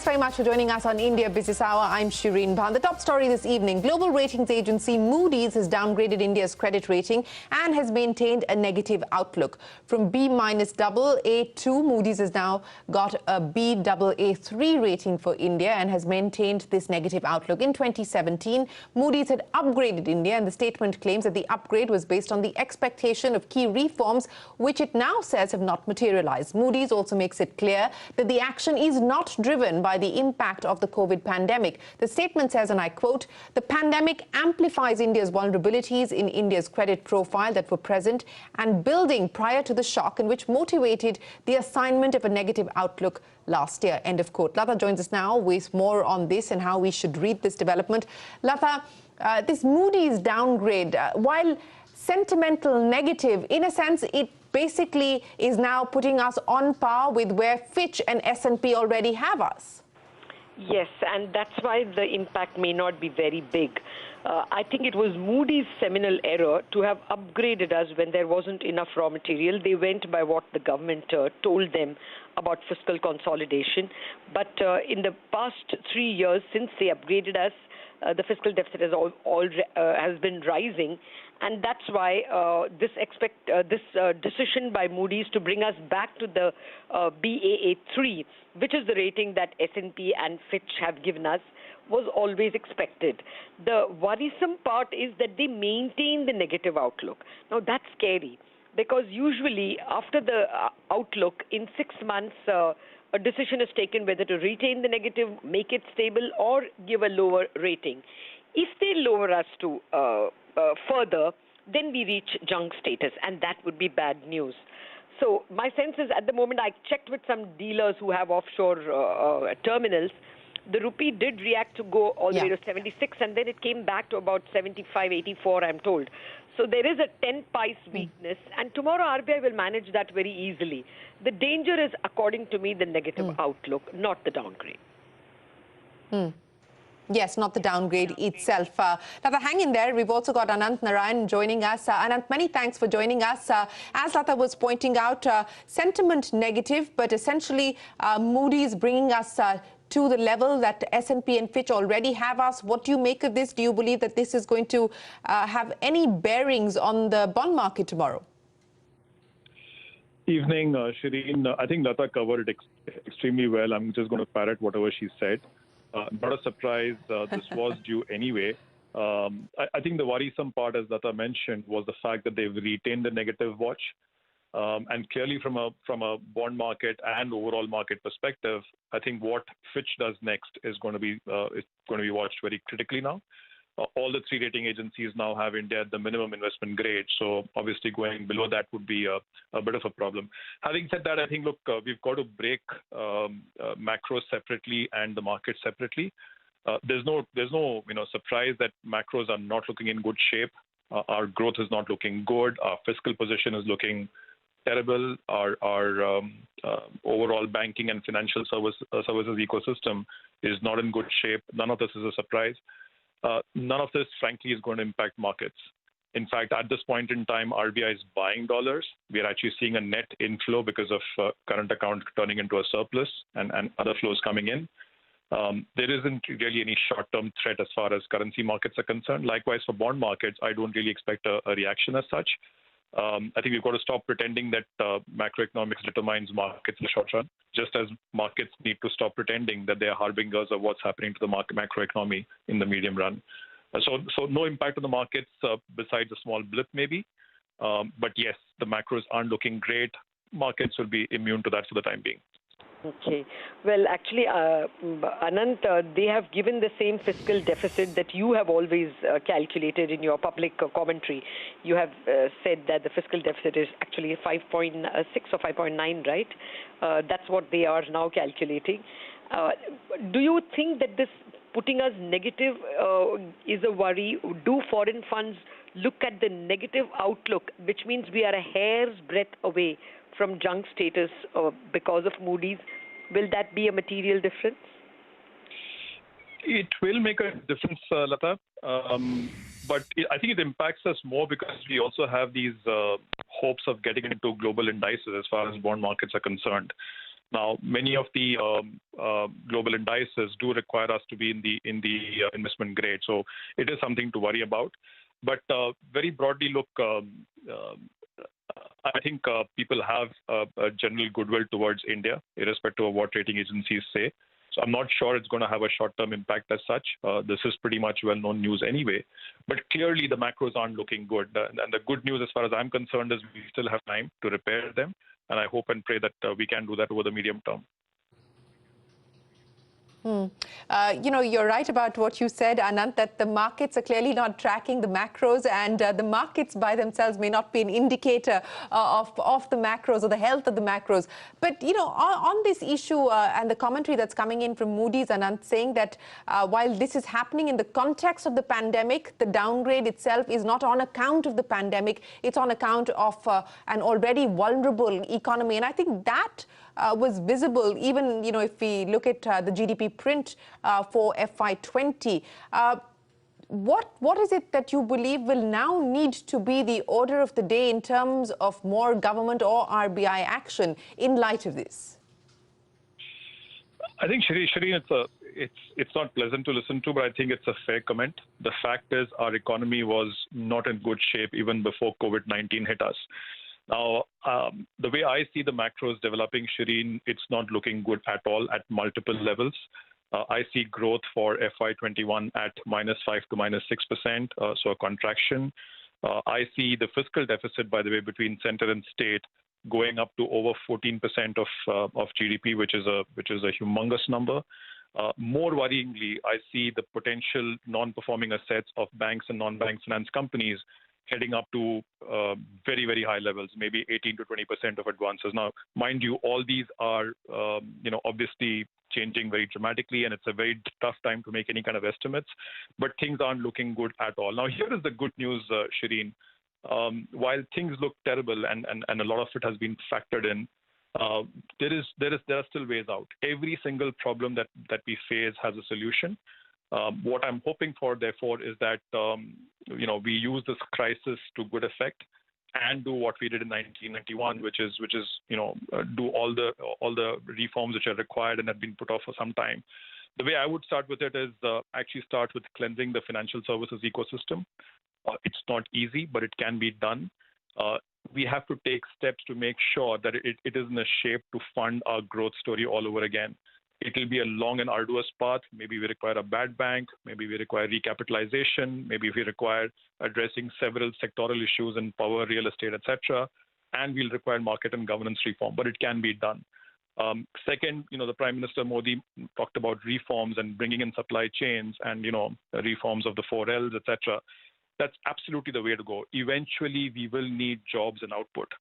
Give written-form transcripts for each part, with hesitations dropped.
Thanks very much for joining us on India Business Hour. I'm Shireen Bhan. The top story this evening, global ratings agency Moody's has downgraded India's credit rating and has maintained a negative outlook. From B-AA2, Moody's has now got a Baa3 rating for India and has maintained this negative outlook. In 2017, Moody's had upgraded India, and the statement claims that the upgrade was based on the expectation of key reforms, which it now says have not materialized. Moody's also makes it clear that the action is not driven by the impact of the COVID pandemic. The statement says, and I quote, "The pandemic amplifies India's vulnerabilities in India's credit profile that were present and building prior to the shock, and which motivated the assignment of a negative outlook last year." End of quote. Lata joins us now with more on this and how we should read this development. Lata, this Moody's downgrade, while sentimental negative, in a sense, it basically is now putting us on par with where Fitch and S&P already have us. Yes, and that's why the impact may not be very big. I think it was Moody's seminal error to have upgraded us when there wasn't enough raw material. They went by what the government told them about fiscal consolidation. But in the past 3 years, since they upgraded us, the fiscal deficit has been rising, and that's why this decision by Moody's to bring us back to the Baa3, which is the rating that S&P and Fitch have given us, was always expected. The worrisome part is that they maintain the negative outlook. Now that's scary, because usually after the outlook, in 6 months, a decision is taken whether to retain the negative, make it stable, or give a lower rating. If they lower us to further, then we reach junk status, and that would be bad news. So my sense is, at the moment, I checked with some dealers who have offshore terminals. The rupee did react to go all the way to 76, and then it came back to about 75, 84, I'm told. So there is a 10 pice weakness, and tomorrow RBI will manage that very easily. The danger is, according to me, the negative outlook, not the downgrade. Yes, not the downgrade itself. Lata, hang in there. We've also got Anant Narayan joining us. Anant, many thanks for joining us. As Lata was pointing out, sentiment negative, but essentially Moody's bringing us to the level that S&P and Fitch already have us. What do you make of this? Do you believe that this is going to have any bearings on the bond market tomorrow? Evening, Shireen. I think Lata covered it extremely well. I'm just going to parrot whatever she said. Not a surprise. This was due anyway. I think the worrisome part, as Lata mentioned, was the fact that they've retained the negative watch. And clearly, from a bond market and overall market perspective, I think what Fitch does next is going to be watched very critically now. All the 3 rating agencies now have India at the minimum investment grade, so obviously going below that would be a bit of a problem. Having said that, I think, look, we've got to break macros separately and the market separately. There's no surprise that macros are not looking in good shape. Our growth is not looking good. Our fiscal position is looking terrible. Our overall banking and financial services ecosystem is not in good shape. None of this is a surprise. None of this, frankly, is going to impact markets. In fact, at this point in time, RBI is buying dollars. We are actually seeing a net inflow because of current account turning into a surplus and other flows coming in. There isn't really any short-term threat as far as currency markets are concerned. Likewise, for bond markets, I don't really expect a reaction as such. I think we've got to stop pretending that macroeconomics determines markets in the short run, just as markets need to stop pretending that they are harbingers of what's happening to the macroeconomy in the medium run. So no impact on the markets besides a small blip maybe. But yes, the macros aren't looking great. Markets will be immune to that for the time being. Okay. Well, actually, Anant, they have given the same fiscal deficit that you have always calculated in your public commentary. You have said that the fiscal deficit is actually 5.6 or 5.9, right? That's what they are now calculating. Do you think that this putting us negative is a worry? Do foreign funds look at the negative outlook, which means we are a hair's breadth away from junk status because of Moody's? Will that be a material difference? It will make a difference, Lata. But I think it impacts us more because we also have these hopes of getting into global indices as far as bond markets are concerned. Now, many of the global indices do require us to be in the investment grade, so it is something to worry about. But very broadly, look, I think people have a general goodwill towards India, irrespective of what rating agencies say. So I'm not sure it's going to have a short-term impact as such. This is pretty much well-known news anyway. But clearly, the macros aren't looking good. And the good news, as far as I'm concerned, is we still have time to repair them. And I hope and pray that we can do that over the medium term. You're right about what you said, Anant, that the markets are clearly not tracking the macros, and the markets by themselves may not be an indicator of the macros or the health of the macros. But, on this issue and the commentary that's coming in from Moody's, Anant, saying that while this is happening in the context of the pandemic, the downgrade itself is not on account of the pandemic. It's on account of an already vulnerable economy. And I think that was visible even, if we look at the GDP print for FY20. What is it that you believe will now need to be the order of the day in terms of more government or RBI action in light of this? I think, Shireen, it's not pleasant to listen to, but I think it's a fair comment. The fact is our economy was not in good shape even before COVID-19 hit us. Now, the way I see the macros developing, Shireen, it's not looking good at all at multiple levels. I see growth for FY21 at -5 to -6%, so a contraction. I see the fiscal deficit, by the way, between center and state going up to over 14% of GDP, which is a humongous number. More worryingly, I see the potential non-performing assets of banks and non-bank finance companies heading up to very, very high levels, maybe 18 to 20% of advances. Now, mind you, all these are, obviously changing very dramatically, and it's a very tough time to make any kind of estimates, but things aren't looking good at all. Now, here is the good news, Shireen. While things look terrible and a lot of it has been factored in, there are still ways out. Every single problem that we face has a solution. What I'm hoping for, therefore, is that we use this crisis to good effect and do what we did in 1991, which is do all the reforms which are required and have been put off for some time. The way I would start with it is actually start with cleansing the financial services ecosystem. It's not easy, but it can be done. We have to take steps to make sure that it is in a shape to fund our growth story all over again. It will be a long and arduous path. Maybe we require a bad bank. Maybe we require recapitalization. Maybe we require addressing several sectoral issues in power, real estate, etc. And we'll require market and governance reform, but it can be done. Second, the Prime Minister Modi talked about reforms and bringing in supply chains and, reforms of the 4Ls, etc. That's absolutely the way to go. Eventually, we will need jobs and output.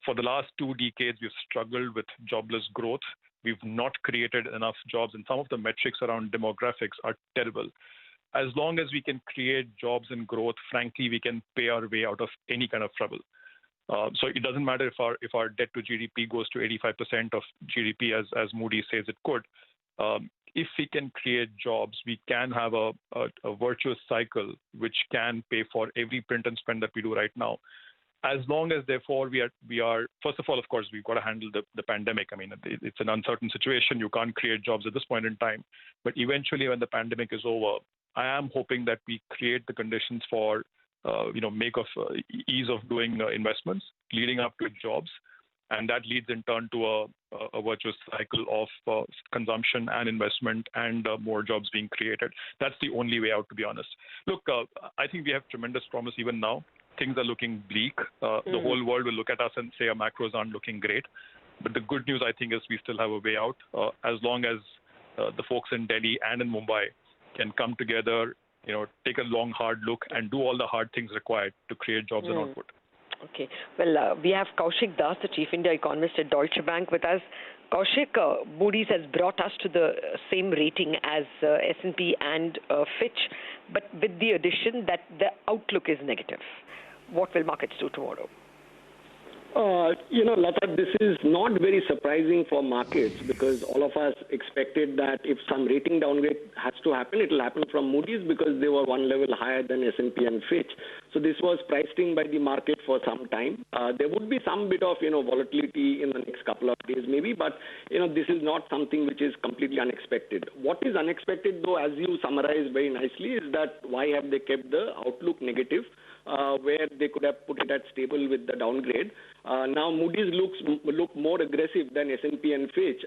For the last 2 decades, we've struggled with jobless growth. We've not created enough jobs, and some of the metrics around demographics are terrible. As long as we can create jobs and growth, frankly, we can pay our way out of any kind of trouble. So it doesn't matter if our debt to GDP goes to 85% of GDP, as Moody says it could. If we can create jobs, we can have a virtuous cycle which can pay for every print and spend that we do right now. As long as, therefore, we are first of all, of course, we've got to handle the pandemic. I mean, it's an uncertain situation. You can't create jobs at this point in time. But eventually, when the pandemic is over, I am hoping that we create the conditions for, ease of doing investments, leading up to jobs. And that leads in turn to a virtuous cycle of consumption and investment and more jobs being created. That's the only way out, to be honest. Look, I think we have tremendous promise even now. Things are looking bleak. The whole world will look at us and say our macros aren't looking great. But the good news, I think, is we still have a way out. As long as the folks in Delhi and in Mumbai can come together, take a long, hard look and do all the hard things required to create jobs and output. Okay. Well, we have Kaushik Das, the Chief India Economist at Deutsche Bank, with us. Kaushik, Moody's has brought us to the same rating as S&P and Fitch, but with the addition that the outlook is negative. What will markets do tomorrow? Lata, this is not very surprising for markets because all of us expected that if some rating downgrade has to happen, it will happen from Moody's because they were one level higher than S&P and Fitch. So this was priced in by the market for some time. There would be some bit of, volatility in the next couple of days maybe, but, this is not something which is completely unexpected. What is unexpected, though, as you summarized very nicely, is that why have they kept the outlook negative, where they could have put it at stable with the downgrade. Now Moody's look more aggressive than S&P and Fitch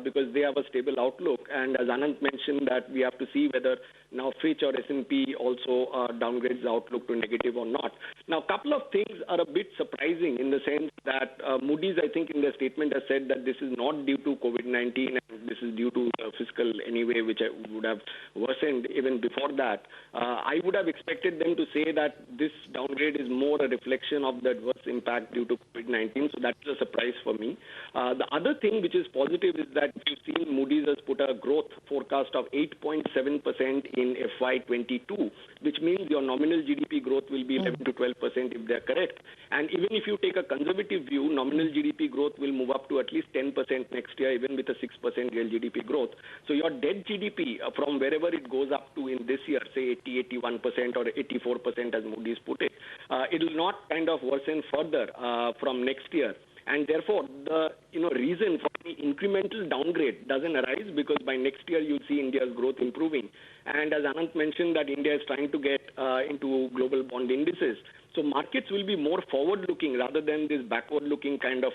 because they have a stable outlook. And as Anant mentioned, that we have to see whether now Fitch or S&P also downgrades the outlook to negative or not. Now, a couple of things are a bit surprising in the sense that Moody's, I think, in their statement has said that this is not due to COVID-19 and this is due to fiscal anyway, which would have worsened even before that. I would have expected them to say that this downgrade is more a reflection of the adverse impact due to COVID-19, so that's a surprise for me. The other thing which is positive is that you've seen Moody's has put a growth forecast of 8.7% in FY22, which means your nominal GDP growth will be 11 to 12% if they're correct. And even if you take a conservative view, nominal GDP growth will move up to at least 10% next year, even with a 6% real GDP growth. So your debt GDP, from wherever it goes up to in this year, say 80, 81% or 84% as Moody's put it, it will not kind of worsen further from next year. And therefore, the reason for the incremental downgrade doesn't arise because by next year you'll see India's growth improving. And as Anant mentioned, that India is trying to get into global bond indices. So markets will be more forward-looking rather than this backward-looking kind of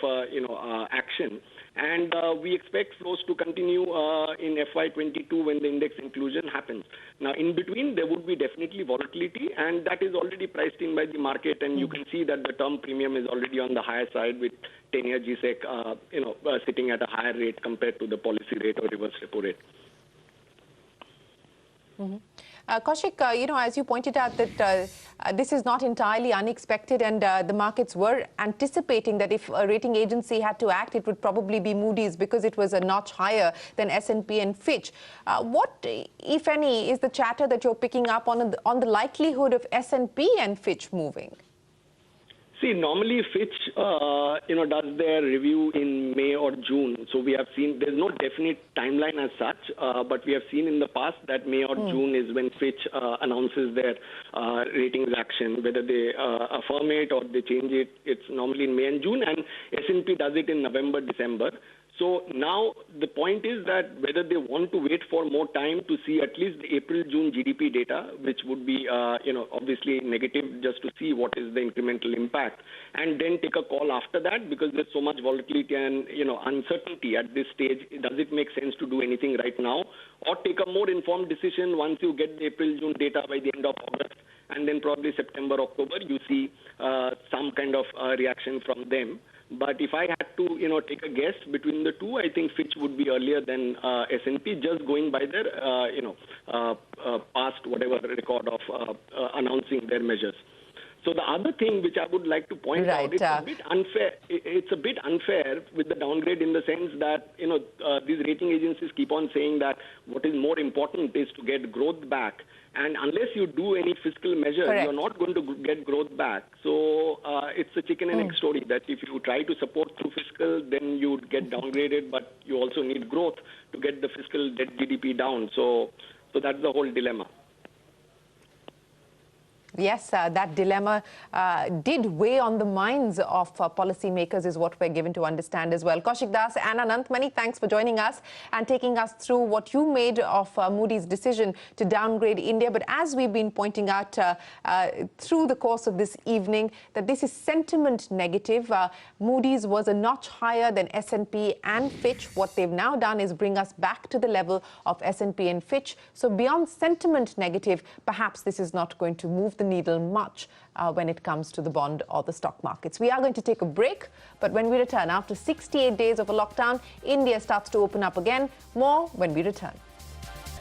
action. And we expect flows to continue in FY22 when the index inclusion happens. Now, in between, there would be definitely volatility, and that is already priced in by the market. And you can see that the term premium is already on the higher side with 10-year GSEC, sitting at a higher rate compared to the policy rate or reverse repo rate. Kaushik, as you pointed out that this is not entirely unexpected and the markets were anticipating that if a rating agency had to act, it would probably be Moody's because it was a notch higher than S&P and Fitch. What, if any, is the chatter that you're picking up on the likelihood of S&P and Fitch moving? See, normally Fitch, does their review in May or June. So we have seen there's no definite timeline as such, but we have seen in the past that May or June is when Fitch announces their ratings action. Whether they affirm it or they change it, it's normally in May and June, and S&P does it in November, December. So now the point is that whether they want to wait for more time to see at least the April-June GDP data, which would be, obviously negative, just to see what is the incremental impact, and then take a call after that because there's so much volatility and, uncertainty at this stage. Does it make sense to do anything right now? Or take a more informed decision once you get the April-June data by the end of August, and then probably September, October, you see some kind of reaction from them. But if I had to, take a guess between the two, I think Fitch would be earlier than S&P, just going by their, past whatever record of announcing their measures. So the other thing which I would like to point out, it's a bit unfair. It's a bit unfair with the downgrade in the sense that, these rating agencies keep on saying that what is more important is to get growth back. And unless you do any fiscal measures, you're not going to get growth back. So it's a chicken and egg story that if you try to support through fiscal, then you would get downgraded, but you also need growth to get the fiscal debt GDP down. So that's the whole dilemma. Yes, that dilemma did weigh on the minds of policymakers is what we're given to understand as well. Kaushik Das and Anant, many thanks for joining us and taking us through what you made of Moody's decision to downgrade India. But as we've been pointing out through the course of this evening, that this is sentiment negative. Moody's was a notch higher than S&P and Fitch. What they've now done is bring us back to the level of S&P and Fitch. So beyond sentiment negative, perhaps this is not going to move the needle much when it comes to the bond or the stock markets. We are going to take a break, but when we return, after 68 days of a lockdown, India starts to open up again. More when we return.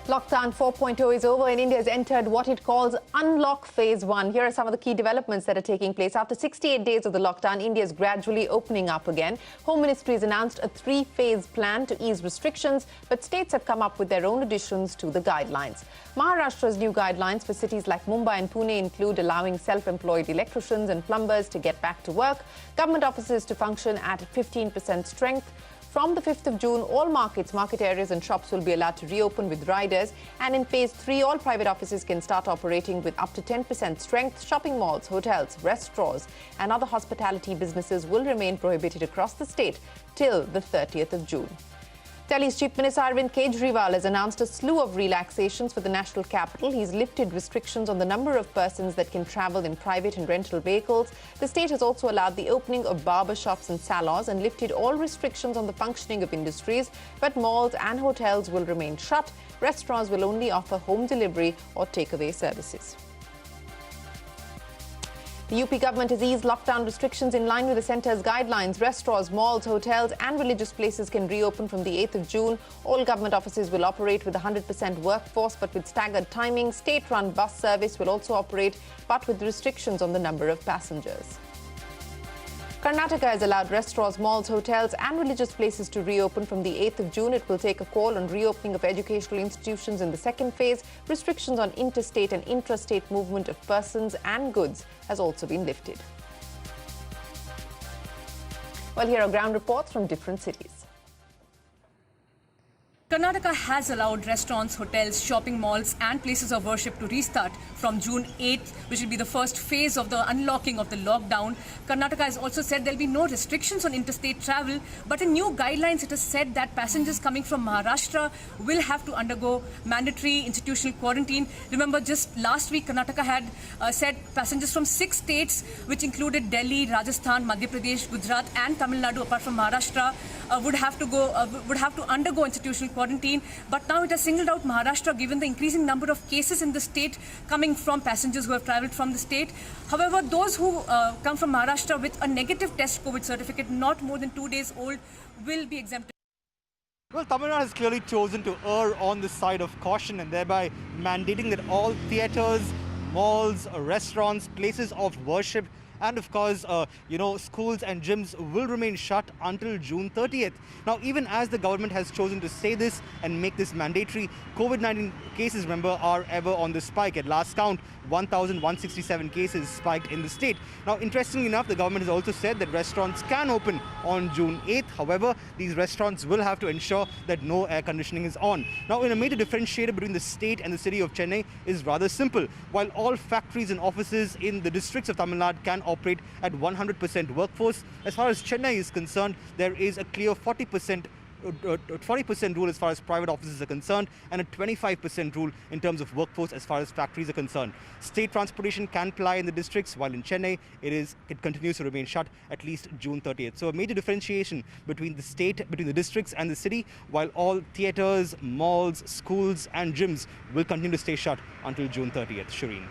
Lockdown 4.0 is over and India has entered what it calls Unlock Phase 1. Here are some of the key developments that are taking place. After 68 days of the lockdown, India is gradually opening up again. Home Ministry has announced a 3-phase plan to ease restrictions, but states have come up with their own additions to the guidelines. Maharashtra's new guidelines for cities like Mumbai and Pune include allowing self-employed electricians and plumbers to get back to work, government offices to function at 15% strength, from the 5th of June, all markets, market areas and shops will be allowed to reopen with riders. And in phase 3, all private offices can start operating with up to 10% strength. Shopping malls, hotels, restaurants and other hospitality businesses will remain prohibited across the state till the 30th of June. Delhi's Chief Minister Arvind Kejriwal has announced a slew of relaxations for the national capital. He's lifted restrictions on the number of persons that can travel in private and rental vehicles. The state has also allowed the opening of barber shops and salons and lifted all restrictions on the functioning of industries. But malls and hotels will remain shut. Restaurants will only offer home delivery or takeaway services. The UP government has eased lockdown restrictions in line with the centre's guidelines. Restaurants, malls, hotels and religious places can reopen from the 8th of June. All government offices will operate with 100% workforce but with staggered timing. State-run bus service will also operate but with restrictions on the number of passengers. Karnataka has allowed restaurants, malls, hotels and religious places to reopen from the 8th of June. It will take a call on reopening of educational institutions in the second phase. Restrictions on interstate and intrastate movement of persons and goods has also been lifted. Well, here are ground reports from different cities. Karnataka has allowed restaurants, hotels, shopping malls and places of worship to restart from June 8th, which will be the first phase of the unlocking of the lockdown. Karnataka has also said there will be no restrictions on interstate travel, but in new guidelines it has said that passengers coming from Maharashtra will have to undergo mandatory institutional quarantine. Remember, just last week Karnataka had said passengers from 6 states, which included Delhi, Rajasthan, Madhya Pradesh, Gujarat and Tamil Nadu, apart from Maharashtra, would have to undergo institutional quarantine. But now it has singled out Maharashtra given the increasing number of cases in the state coming from passengers who have travelled from the state. However, those who come from Maharashtra with a negative test COVID certificate not more than 2 days old will be exempted. Well, Tamil Nadu has clearly chosen to err on the side of caution and thereby mandating that all theatres, malls, restaurants, places of worship and of course, schools and gyms will remain shut until June 30th. Now, even as the government has chosen to say this and make this mandatory, COVID-19 cases, remember, are ever on the spike. At last count, 1,167 cases spiked in the state. Now, interestingly enough, the government has also said that restaurants can open on June 8th. However, these restaurants will have to ensure that no air conditioning is on. Now, in a major differentiator between the state and the city of Chennai is rather simple. While all factories and offices in the districts of Tamil Nadu can operate at 100% workforce, as far as Chennai is concerned, there is a clear 40% rule as far as private offices are concerned and a 25% rule in terms of workforce as far as factories are concerned. State transportation can ply in the districts, while in Chennai it continues to remain shut at least June 30th. So a major differentiation between the districts and the city, while all theatres, malls, schools and gyms will continue to stay shut until June 30th. Shireen.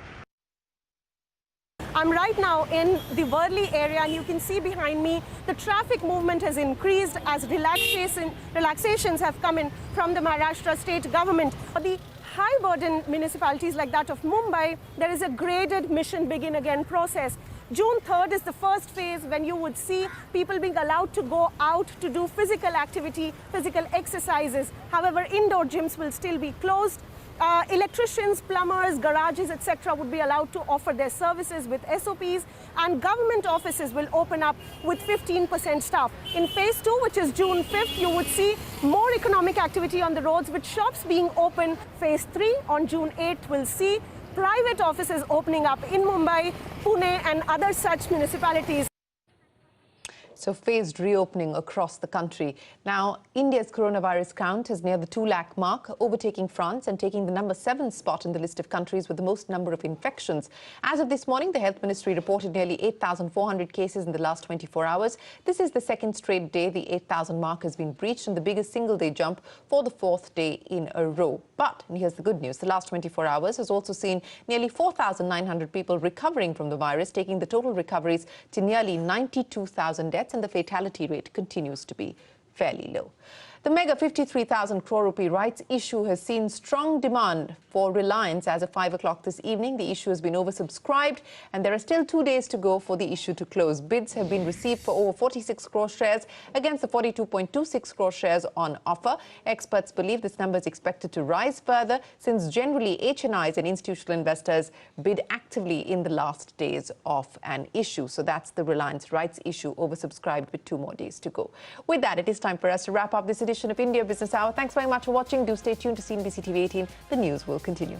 I'm right now in the Worli area and you can see behind me the traffic movement has increased as relaxations have come in from the Maharashtra state government. For the high burden municipalities like that of Mumbai, there is a graded mission begin again process. June 3rd is the first phase when you would see people being allowed to go out to do physical activity, physical exercises. However, indoor gyms will still be closed. Electricians, plumbers, garages, etc. would be allowed to offer their services with SOPs, and government offices will open up with 15% staff. In phase 2, which is June 5th, you would see more economic activity on the roads with shops being open. Phase 3 on June 8th will see private offices opening up in Mumbai, Pune and other such municipalities. So phased reopening across the country. Now, India's coronavirus count is near the 2 lakh mark, overtaking France and taking the number 7 spot in the list of countries with the most number of infections. As of this morning, the Health Ministry reported nearly 8,400 cases in the last 24 hours. This is the second straight day the 8,000 mark has been breached and the biggest single-day jump for the 4th day in a row. But, and here's the good news, the last 24 hours has also seen nearly 4,900 people recovering from the virus, taking the total recoveries to nearly 92,000 deaths, and the fatality rate continues to be fairly low. The mega 53,000 crore rupee rights issue has seen strong demand for Reliance as of 5 o'clock this evening. The issue has been oversubscribed and there are still 2 days to go for the issue to close. Bids have been received for over 46 crore shares against the 42.26 crore shares on offer. Experts believe this number is expected to rise further since generally HNIs and institutional investors bid actively in the last days of an issue. So that's the Reliance rights issue, oversubscribed with 2 more days to go. With that, it is time for us to wrap up this edition of India Business Hour. Thanks very much for watching. Do stay tuned to CNBC TV 18. The news will continue.